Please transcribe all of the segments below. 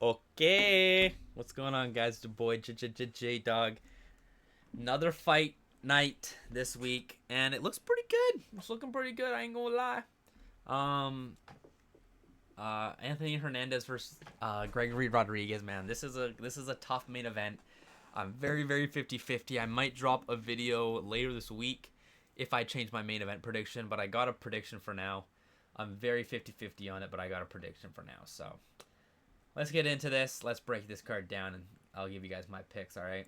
Okay, what's going on, guys? The boy J Dog. Another fight night this week, and it looks pretty good. It's looking pretty good. I ain't gonna lie. Um, Anthony Hernandez versus Gregory Rodriguez. Man, this is a tough main event. I'm very 50-50. I might drop a video later this week if I change my main event prediction, but I got a prediction for now. I'm very 50-50 on it, but I got a prediction for now. So let's get into this. Let's break this card down, and I'll give you guys my picks, all right?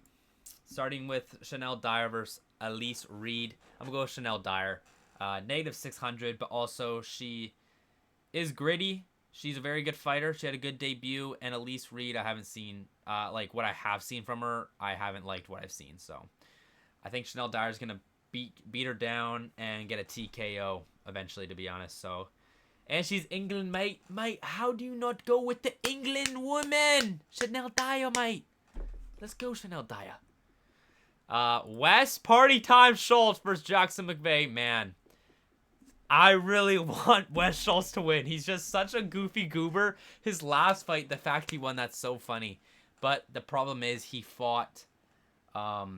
Starting with Shanelle Dyer versus Elise Reed. I'm going to go with Shanelle Dyer. Negative 600, but also she is gritty. She's a very good fighter. She had a good debut. And Elise Reed, I haven't seen, what I have seen from her, I haven't liked what I've seen. So I think Shanelle Dyer is going to beat her down and get a TKO eventually, to be honest. So, and she's England, mate. Mate, how do you not go with the England woman? Shanelle Dyer, mate. Let's go, Shanelle Dyer. West Party Time Schultz versus Jackson Mcvey. Man, I really want Wes Schultz to win. He's just such a goofy goober. His last fight, the fact he won, that's so funny. But the problem is he fought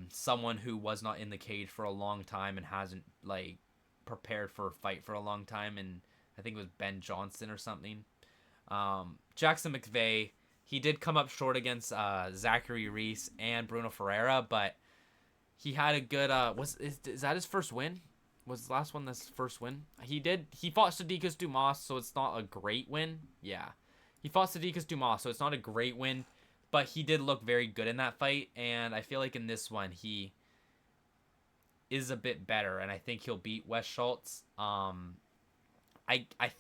someone who was not in the cage for a long time and hasn't, like, prepared for a fight for a long time. And I think it was Ben Johnson or something. Jackson Mcvey, he did come up short against Zachary Reese and Bruno Ferreira, but he had a good is that his first win? Was the last one this first win? He fought Sadikas Dumas, so it's not a great win. Yeah. He fought Sadikas Dumas, so it's not a great win, but he did look very good in that fight, and I feel like in this one he is a bit better, and I think he'll beat Wes Schultz. I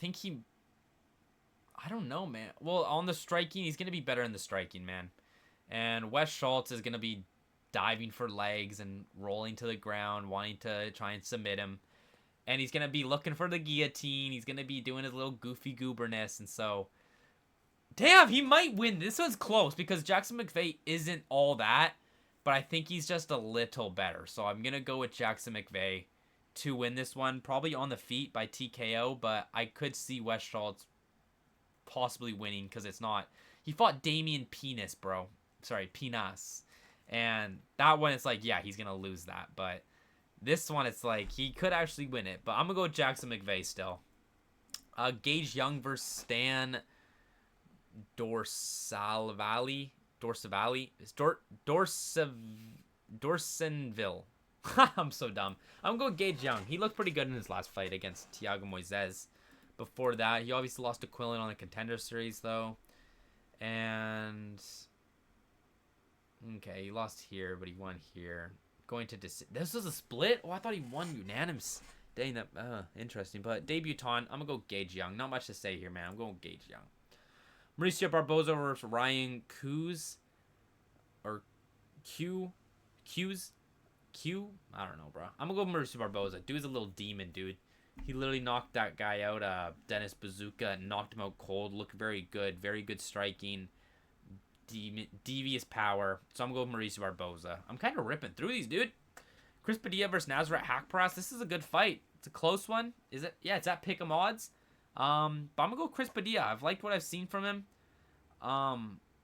think I don't know, man. Well, on the striking, he's going to be better in the striking, man. And Wes Schultz is going to be diving for legs and rolling to the ground, wanting to try and submit him. And he's going to be looking for the guillotine. He's going to be doing his little goofy gooberness. And so, damn, he might win. This one's close because Jackson Mcvey isn't all that. But I think he's just a little better. So I'm going to go with Jackson Mcvey to win this one. Probably on the feet by TKO. But I could see Wes Schultz possibly winning because it's not. He fought Damian Penis, bro. Sorry, Pinas. And that one, it's like, yeah, he's going to lose that. But this one, it's like, he could actually win it. But I'm going to go with Jackson Mcvey still. Gage Young versus Stan Dorsainvil. Dorsainvil. I'm so dumb. I'm going to go with Gage Young. He looked pretty good in his last fight against Thiago Moises. Before that, he obviously lost to Quillen on the Contender Series, though. And okay, he lost here, but he won here. Going to this was a split? Oh, I thought he won unanimous. Dang, that interesting. But debutant, I'm gonna go Gage Young. Not much to say here, man. I'm going Gage Young. Marcio Barbosa versus Ryan Kuse or Kuse. I don't know, bro. I'm gonna go Marcio Barbosa. Dude's a little demon, dude. He literally knocked that guy out, Dennis Bazooka, and knocked him out cold. Looked very good striking. Devious power. So I'm going with Mauricio Barbosa. I'm kind of ripping through these, dude. Chris Padilla versus Nasrat Haqparast. This is a good fight. It's a close one. Is it? Yeah, it's at pick'em odds. But I'm going to go Chris Padilla. I've liked what I've seen from him.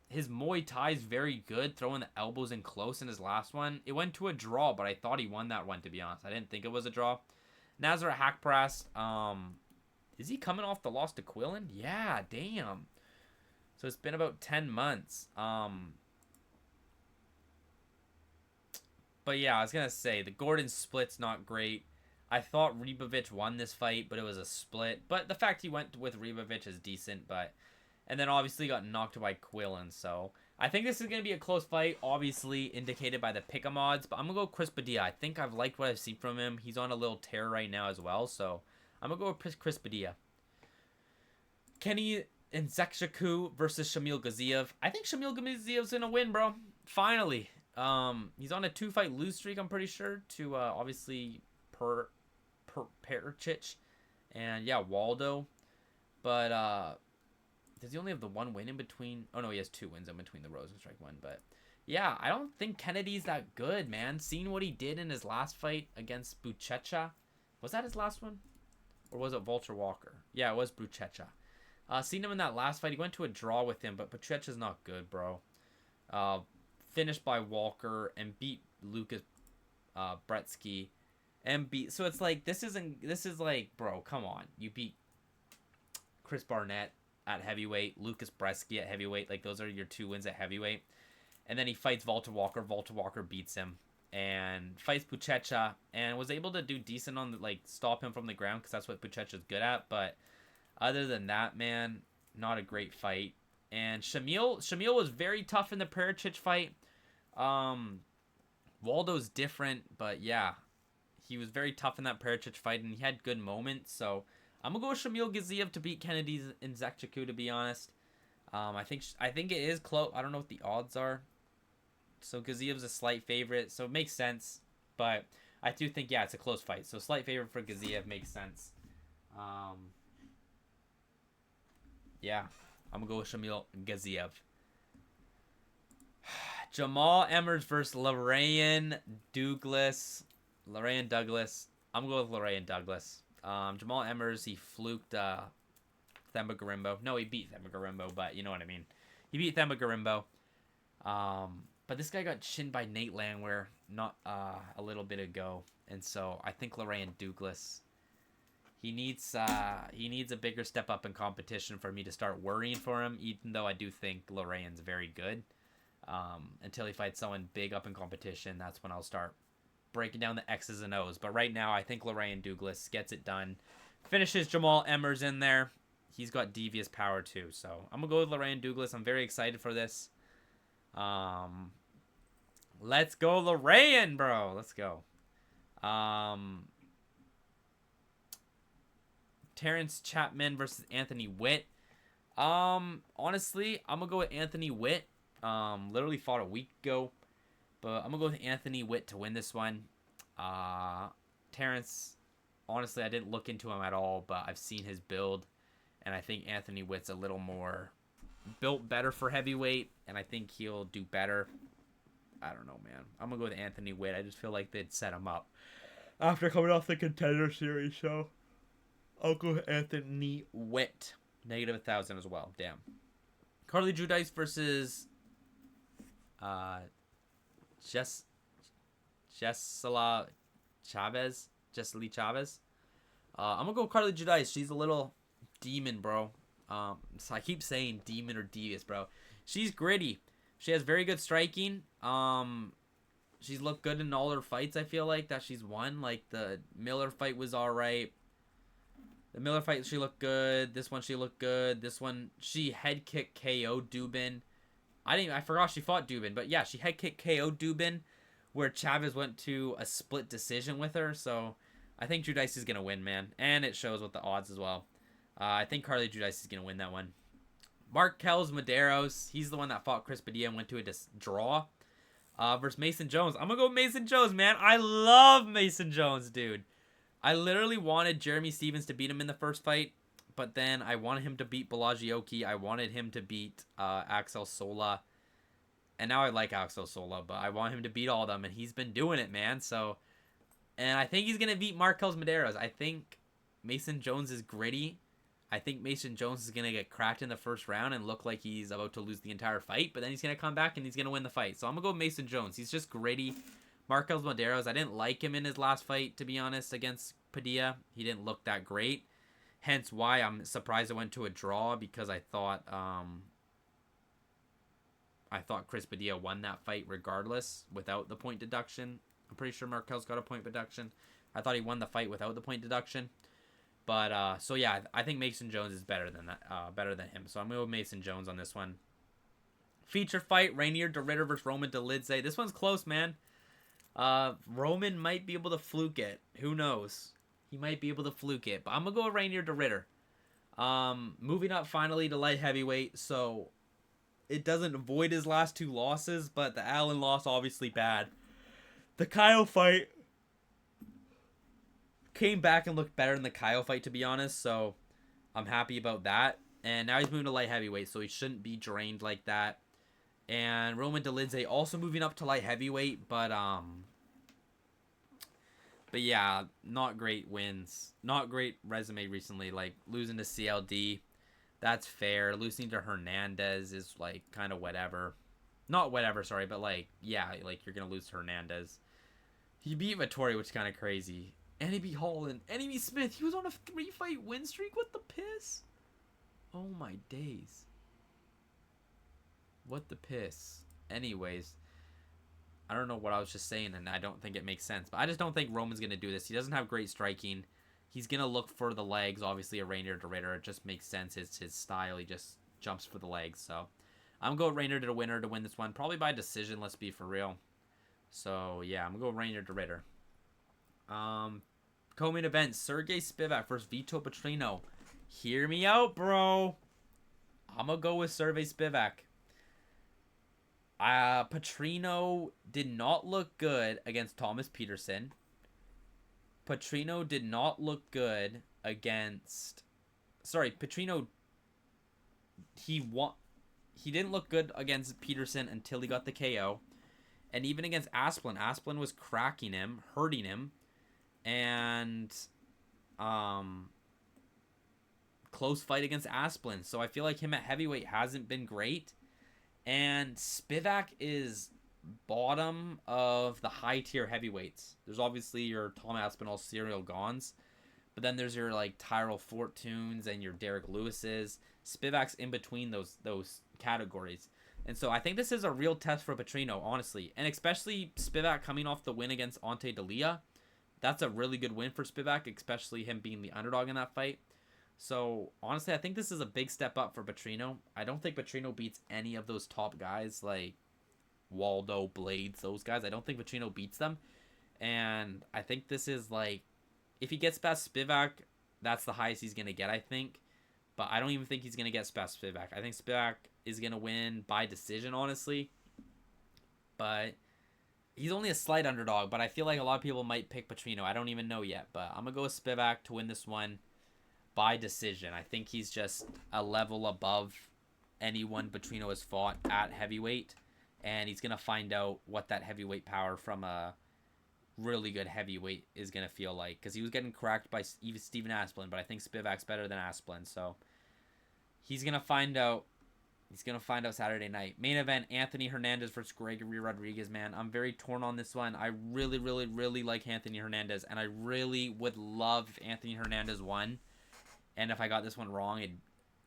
His Muay Thai is very good, throwing the elbows in close in his last one. It went to a draw, but I thought he won that one, to be honest. I didn't think it was a draw. Nasrat Haqparast. Is he coming off the loss to Quillen? Yeah, damn. So it's been about 10 months. But yeah, I was going to say, the Gordon split's not great. I thought Ribovic won this fight, but it was a split. But the fact he went with Ribovic is decent. And then obviously got knocked by Quillen. So I think this is going to be a close fight, obviously indicated by the pick'em odds. But I'm going to go Chris Padilla. I think I've liked what I've seen from him. He's on a little tear right now as well. So I'm going to go with Chris Padilla. Kenny Nzechukwu versus Shamil Gaziel. I think Shamil Gaziel's gonna win, bro. Finally. He's on a 2-fight lose streak, I'm pretty sure, to obviously Perchich and yeah, Waldo. But does he only have the one win in between? Oh no, he has 2 wins in between the Rosenstrike one. But yeah, I don't think Kennedy's that good, man. Seeing what he did in his last fight against Buchecha. Was that his last one? Or was it Vulture Walker? Yeah, it was Buchecha. Seen him in that last fight. He went to a draw with him, but Buchecha's not good, bro. Finished by Walker and beat Lucas Brzeski and beat. So it's like this is like, bro, come on. You beat Chris Barnett at heavyweight, Lucas Brzeski at heavyweight. Like, those are your 2 wins at heavyweight. And then he fights Walter Walker. Walter Walker beats him and fights Buchecha and was able to do decent on the, like, stop him from the ground because that's what Buchecha's good at. But other than that, man, not a great fight. And Shamil was very tough in the Pericic fight. Waldo's different, but yeah, he was very tough in that Pericic fight, and he had good moments. So I'm gonna go with Shamil Gaziev to beat Kennedy Nzechukwu, to be honest. I think it is close. I don't know what the odds are. So Gaziev's a slight favorite, so it makes sense. But I do think, yeah, it's a close fight. So slight favorite for Gaziev makes sense. Yeah, I'm going to go with Shamil Gaziev. Jamall Emmers versus Lerryan Douglas. Lerryan Douglas. I'm going to go with Lerryan Douglas. Jamall Emmers, he fluked Themba Gorimbo. No, he beat Themba Gorimbo, but you know what I mean. He beat Themba Gorimbo. But this guy got chinned by Nate Landwehr not a little bit ago. And so I think Lerryan Douglas, he needs a bigger step up in competition for me to start worrying for him, even though I do think Lerryan's very good. Until he fights someone big up in competition, that's when I'll start breaking down the X's and O's. But right now, I think Lerryan Douglas gets it done. Finishes Jamall Emmers in there. He's got devious power too. So I'm going to go with Lerryan Douglas. I'm very excited for this. Let's go Lerryan, bro. Let's go. Terrance Chatman versus Anthony Witt. Honestly, I'm going to go with Anthony Witt. Literally fought a week ago. But I'm going to go with Anthony Witt to win this one. Terrance, honestly, I didn't look into him at all, but I've seen his build. And I think Anthony Witt's a little more built better for heavyweight. And I think he'll do better. I don't know, man. I'm going to go with Anthony Witt. I just feel like they'd set him up after coming off the Contender Series, so I'll go with Anthony Witt. Negative 1,000 as well. Damn. Carli Judice versus Jeisla Chaves. Jeisla Chaves. I'm going to go with Carli Judice. She's a little demon, bro. So I keep saying demon or devious, bro. She's gritty. She has very good striking. She's looked good in all her fights, I feel like, that she's won. Like, the Miller fight was alright. The Miller fight, she looked good. This one, she looked good. This one, she head kick KO'd Dubin. I forgot she fought Dubin. But yeah, she head kick KO'd Dubin, where Chaves went to a split decision with her. So I think Judice is going to win, man. And it shows with the odds as well. I think Carli Judice is going to win that one. Marquel's Mederos. He's the one that fought Chris Padilla and went to a draw. Versus Mason Jones. I'm going to go with Mason Jones, man. I love Mason Jones, dude. I literally wanted Jeremy Stevens to beat him in the first fight. But then I wanted him to beat Balagioki. I wanted him to beat Axel Sola. And now I like Axel Sola. But I want him to beat all of them. And he's been doing it, man. So, and I think he's going to beat Marquel's Mederos. I think Mason Jones is gritty. I think Mason Jones is going to get cracked in the first round and look like he's about to lose the entire fight. But then he's going to come back and he's going to win the fight. So I'm going to go with Mason Jones. He's just gritty. Marquel's Mederos, I didn't like him in his last fight, to be honest, against Padilla. He didn't look that great. Hence why I'm surprised it went to a draw, because I thought Chris Padilla won that fight regardless without the point deduction. I'm pretty sure Marquel's got a point deduction. I thought he won the fight without the point deduction. But, so yeah, I think Mason Jones is better than that, better than him. So I'm going to go with Mason Jones on this one. Feature fight, Reinier de Ridder versus Roman Dolidze. This one's close, man. Roman might be able to fluke it. Who knows? He might be able to fluke it. But I'm going to go with Reinier de Ridder. Moving up finally to light heavyweight. So it doesn't avoid his last 2 losses, but the Allen loss, obviously bad. The Kyle fight came back and looked better than the Kyle fight, to be honest. So I'm happy about that. And now he's moving to light heavyweight, so he shouldn't be drained like that. And Roman Dolidze also moving up to light heavyweight, but yeah, not great wins. Not great resume recently, like losing to CLD. That's fair. Losing to Hernandez is like kind of whatever. Not whatever, sorry, but like, yeah, like you're going to lose to Hernandez. He beat Vettori, which is kind of crazy. And he beat Holland. And he beat Smith. He was on a 3-fight win streak? What the piss? Oh my days. What the piss? Anyways, I don't know what I was just saying, and I don't think it makes sense. But I just don't think Roman's going to do this. He doesn't have great striking. He's going to look for the legs. Obviously, a Reinier to Ritter. It just makes sense. It's his style. He just jumps for the legs. So I'm going to go Reinier to the winner to win this one. Probably by decision, let's be for real. So, yeah, I'm going to go Reinier to Ritter. Co-main event, Serghei Spivac versus Vito Petrino. Hear me out, bro. I'm going to go with Serghei Spivac. Petrino did not look good against Thomas Peterson. Petrino did not look good against... Sorry, Petrino... He didn't look good against Peterson until he got the KO. And even against Asplin, Asplin was cracking him, hurting him. And... close fight against Asplin. So I feel like him at heavyweight hasn't been great. And Spivac is bottom of the high tier heavyweights. There's obviously your Tom Aspinall serial Gons, but then there's your like Tyrell Fortunes and your Derek Lewis's. Spivac's in between those categories. And so I think this is a real test for Petrino, honestly. And especially Spivac coming off the win against Ante Dalia. That's a really good win for Spivac, especially him being the underdog in that fight. So, honestly, I think this is a big step up for Petrino. I don't think Petrino beats any of those top guys like Waldo, Blades, those guys. I don't think Petrino beats them. And I think this is like, if he gets past Spivac, that's the highest he's going to get, I think. But I don't even think he's going to get past Spivac. I think Spivac is going to win by decision, honestly. But he's only a slight underdog, but I feel like a lot of people might pick Petrino. I don't even know yet. But I'm going to go with Spivac to win this one by decision. I think he's just a level above anyone Petrino has fought at heavyweight, and he's going to find out what that heavyweight power from a really good heavyweight is going to feel like, because he was getting cracked by even Steven Asplin, but I think Spivac's better than Asplin, so he's going to find out. He's going to find out Saturday night. Main event, Anthony Hernandez versus Gregory Rodriguez, man. I'm very torn on this one. I really, really, really like Anthony Hernandez, and I really would love if Anthony Hernandez won. And if I got this one wrong,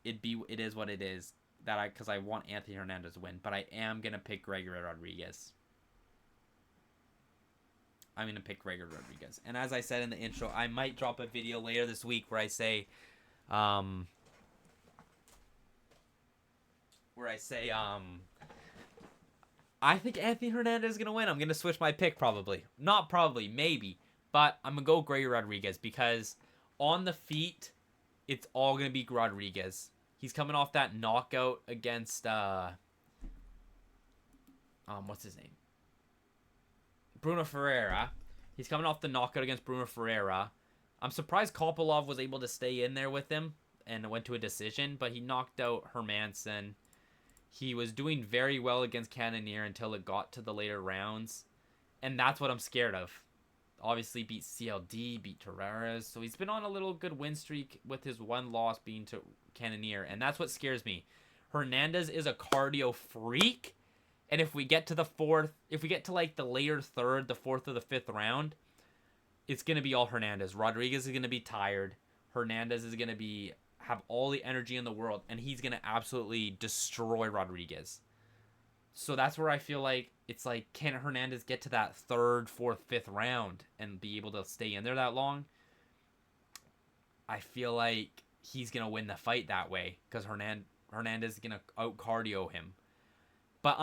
it is what it is. Because I want Anthony Hernandez to win. But I am going to pick Gregory Rodriguez. I'm going to pick Gregory Rodriguez. And as I said in the intro, I might drop a video later this week where I say... I think Anthony Hernandez is going to win. I'm going to switch my pick probably. Not probably, maybe. But I'm going to go Gregory Rodriguez because on the feet... It's all going to be Rodriguez. He's coming off that knockout against, what's his name? Bruno Ferreira. He's coming off the knockout against Bruno Ferreira. I'm surprised Kopylov was able to stay in there with him and went to a decision, but he knocked out Hermansson. He was doing very well against Cannonier until it got to the later rounds, and that's what I'm scared of. Obviously beat CLD, beat Terrance, so he's been on a little good win streak with his one loss being to Cannonier, and that's what scares me. Hernandez is a cardio freak, and if we get to like the later third, the fourth or the fifth round, it's going to be all Hernandez. Rodriguez is going to be tired. Hernandez is going to have all the energy in the world, and he's going to absolutely destroy Rodriguez. So that's where I feel like it's like, can Hernandez get to that third, fourth, fifth round and be able to stay in there that long? I feel like he's going to win the fight that way because Hernandez is going to out-cardio him. But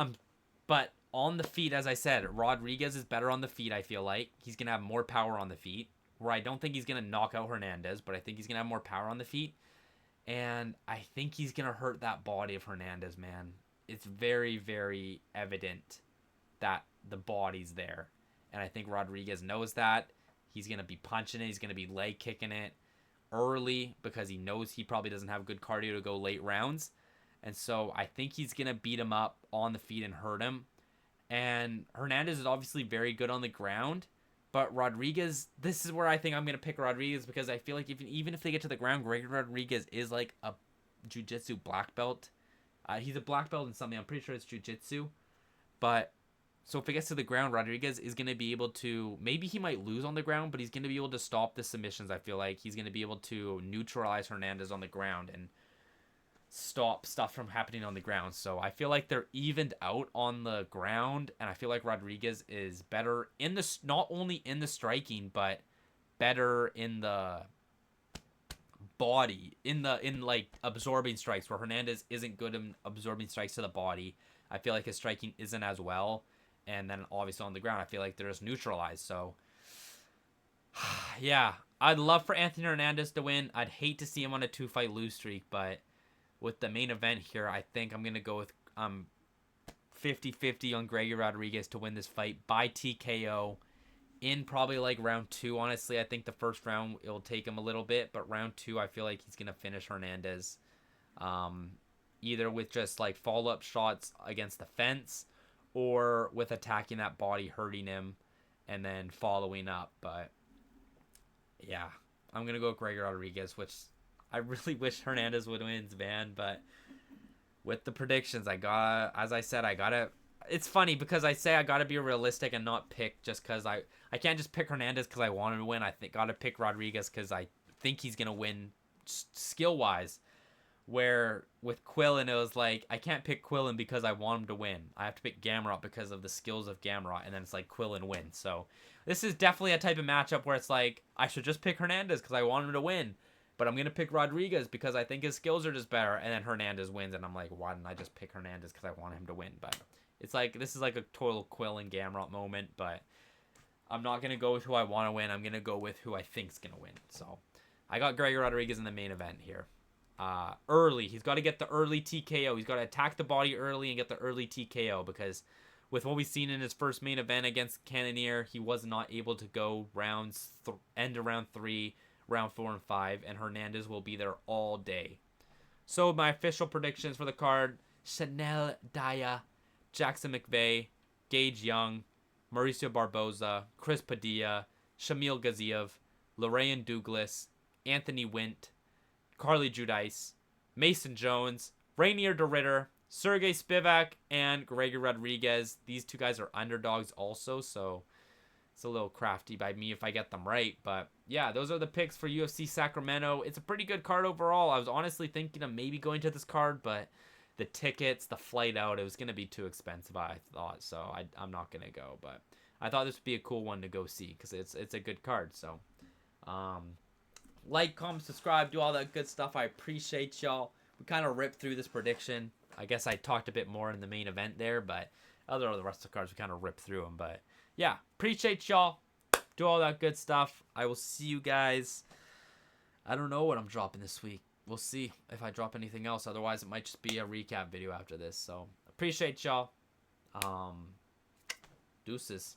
on the feet, as I said, Rodriguez is better on the feet, I feel like. He's going to have more power on the feet, where I don't think he's going to knock out Hernandez, but I think he's going to have more power on the feet. And I think he's going to hurt that body of Hernandez, man. It's very, very evident that the body's there. And I think Rodriguez knows that. He's going to be punching it. He's going to be leg kicking it early because he knows he probably doesn't have good cardio to go late rounds. And so I think he's going to beat him up on the feet and hurt him. And Hernandez is obviously very good on the ground. But Rodriguez, this is where I think I'm going to pick Rodriguez because I feel like even if they get to the ground, Gregory Rodriguez is like a jiu-jitsu black belt. He's a black belt in something. I'm pretty sure it's jiu-jitsu. But so if it gets to the ground, Rodriguez is going to be able to, maybe he might lose on the ground, but he's going to be able to stop the submissions. I feel like he's going to be able to neutralize Hernandez on the ground and stop stuff from happening on the ground. So I feel like they're evened out on the ground, and I feel like Rodriguez is better in the, not only in the striking, but better in the body, in like absorbing strikes, where Hernandez isn't good in absorbing strikes to the body. I feel like his striking isn't as well. And then obviously on the ground, I feel like they're just neutralized. So, yeah, I'd love for Anthony Hernandez to win. I'd hate to see him on a 2-fight lose streak, but with the main event here, I think I'm going to go with 50-50 on Gregory Rodriguez to win this fight by TKO in probably like round 2. Honestly, I think the first round, it'll take him a little bit, but round 2, I feel like he's going to finish Hernandez. Either with just like follow-up shots against the fence, or with attacking that body, hurting him, and then following up. But, yeah, I'm going to go with Gregory Rodriguez, which I really wish Hernandez would win, man. But with the predictions, as I said, it's funny because I say I got to be realistic and not pick just because I can't just pick Hernandez because I want him to win. I got to pick Rodriguez because I think he's going to win skill-wise. Where with Quillin, it was like, I can't pick Quillin because I want him to win. I have to pick Gamrot because of the skills of Gamrot, and then it's like Quillin wins. So this is definitely a type of matchup where it's like, I should just pick Hernandez because I want him to win. But I'm going to pick Rodriguez because I think his skills are just better, and then Hernandez wins, and I'm like, why didn't I just pick Hernandez because I want him to win? But it's like, this is like a total Quillin Gamrot moment, but I'm not going to go with who I want to win. I'm going to go with who I think's going to win. So I got Gregory Rodriguez in the main event here. Early. He's got to get the early TKO. He's got to attack the body early and get the early TKO, because with what we've seen in his first main event against Cannonier, he was not able to go end of round 3, round 4 and 5, and Hernandez will be there all day. So my official predictions for the card: Shanelle, Dyer, Jackson Mcvey, Gage Young, Mauricio Barbosa, Chris Padilla, Shamil Gaziel, Lerryan Douglas, Anthony Wint, Carli Judice, Mason Jones, Reinier de Ritter, Serghei Spivac, and Gregory Rodriguez. These 2 guys are underdogs also, so it's a little crafty by me if I get them right. But yeah, those are the picks for UFC Sacramento. It's a pretty good card overall. I was honestly thinking of maybe going to this card, but the tickets, the flight out, it was going to be too expensive, I thought. So I'm not going to go. But I thought this would be a cool one to go see because it's a good card. So like, comment, subscribe, do all that good stuff. I appreciate y'all. We kind of ripped through this prediction. I guess I talked a bit more in the main event there, but the rest of the cards, we kind of ripped through them. But yeah, appreciate y'all. Do all that good stuff. I will see you guys. I don't know what I'm dropping this week. We'll see if I drop anything else. Otherwise, it might just be a recap video after this. So appreciate y'all. Deuces.